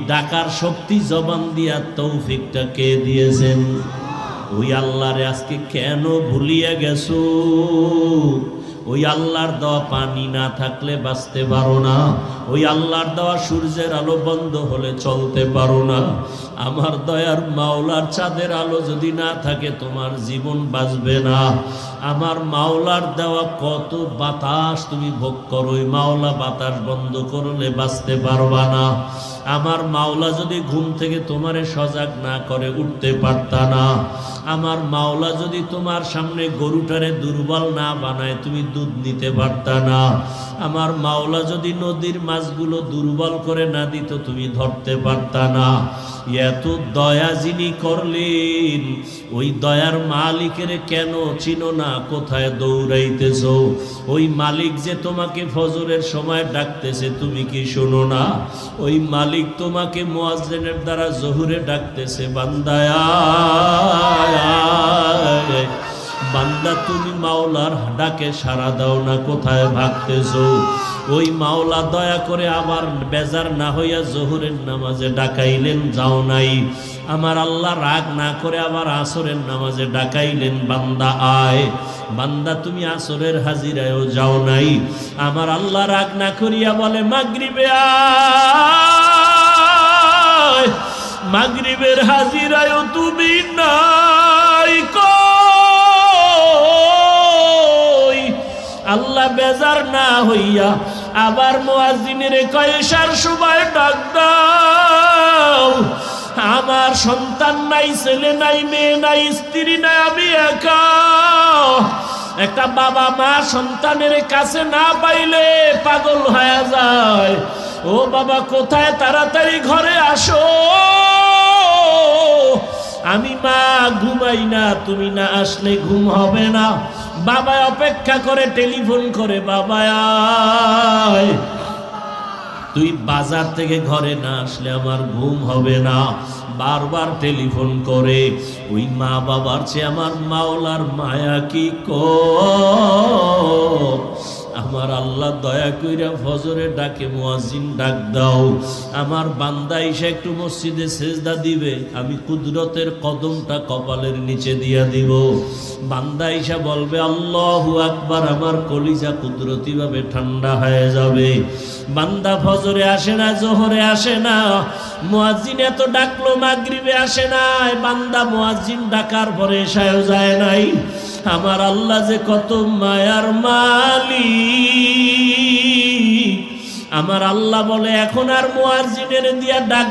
ডাকার শক্তি জবান দিয়া তৌফিকটা কে দিয়েছেন? ওই আল্লাহরে আজকে কেন ভুলিয়া গেছো? ওই আল্লাহর দেওয়া পানি না থাকলে বাঁচতে পারো না, ওই আল্লাহর দেওয়া সূর্যের আলো বন্ধ হলে চলতে পারো না। আমার দয়ার মাওলার চাঁদের আলো যদি না থাকে তোমার জীবন বাঁচবে না। আমার মাওলার দেওয়া কত বাতাস তুমি ভোগ করো, ওই মাওলা বাতাস বন্ধ করলে বাঁচতে পারবা না। আমার মাওলা যদি ঘুম থেকে তোমারে সজাগ না করে উঠতে পারতা না। আমার মাওলা যদি তোমার সামনে গরুটারে দুর্বল না বানায় তুমি দুধ নিতে পারতা না। আমার মাওলা যদি নদীর মাছগুলো দুর্বল করে না দিত তুমি ধরতে পারতা না। এত দয়া যিনি করলেন, ওই দয়ার মালিকের কেন চিনো না? কোথায় দৌড়াইতেছো? ওই মালিক যে তোমাকে ফজরের সময় ডাকতেছে তুমি কি শোনো না? ওই মালিক তোমাকে মুয়াজ্জিনের দ্বারা জোহরে ডাকতেছে, বান্দায়া বান্দা তুমি মাওলার ডাকে সাড়া দাও না, কোথায় ভাগতেছো? ওই মাওলা দয়া করে আবার বেজার না হইয়া জোহরের নামাজে ডাকাইলেন, যাও নাই। আমার আল্লাহ রাগ না করে আবার আসরের নামাজে ডাকাইলেন, বান্দা আয়। বান্দা তুমি আসরের হাজিরায়ও যাও নাই। আমার আল্লাহ রাগ না করিয়া বলে মাগরিবে আয়, মাগরিবের হাজিরায়ও তুমি নাই। আল্লাহ বেজার না হইয়া আবার মুয়াজ্জিনের কয় এশার সময় ডাক দাও। আমার সন্তান নাই, ছেলে নাই, মেয়ে নাই, স্ত্রী নাই, আমি একা। একটা বাবা মা সন্তানের কাছে না পাইলে পাগল হয়ে যায়। ও বাবা কোথায়, তাড়াতাড়ি ঘরে আসো। আমি মা ঘুমাই না, তুমি না আসলে ঘুম হবে না। বাবা অপেক্ষা করে, টেলিফোন করে, বাবা আয়, তুই বাজার থেকে ঘরে না আসলে আমার ঘুম হবে না। বারবার টেলিফোন করে। ওই মা বাবার চেয়ে আমার মাওলার মায়া কি কম। আমার আল্লাহ দয়া কইরা ফজরে ডাকে, মুয়াজ্জিন ডাক দাও। আমার বান্দা এসে একটু মসজিদে সেজদা দিবে, আমি কুদরতের কদমটা কপালের নিচে দিয়া দিব। বান্দা এসে বলবে আল্লাহু আকবার, আমার কলিজা কুদরতি ভাবে ঠান্ডা হয়ে যাবে। বান্দা ফজরে আসে না, জোহরে আসে না, মুয়াজ্জিন এত ডাকলো মাগরিবে আসে নাই। বান্দা মুয়াজ্জিন ডাকার পরে এশায়ও যায় নাই। আমার আল্লাহ যে কত মায়ার মালিক। আমার আল্লাহ বলে এখন আর মুয়াজ্জিনের দিয়া ডাক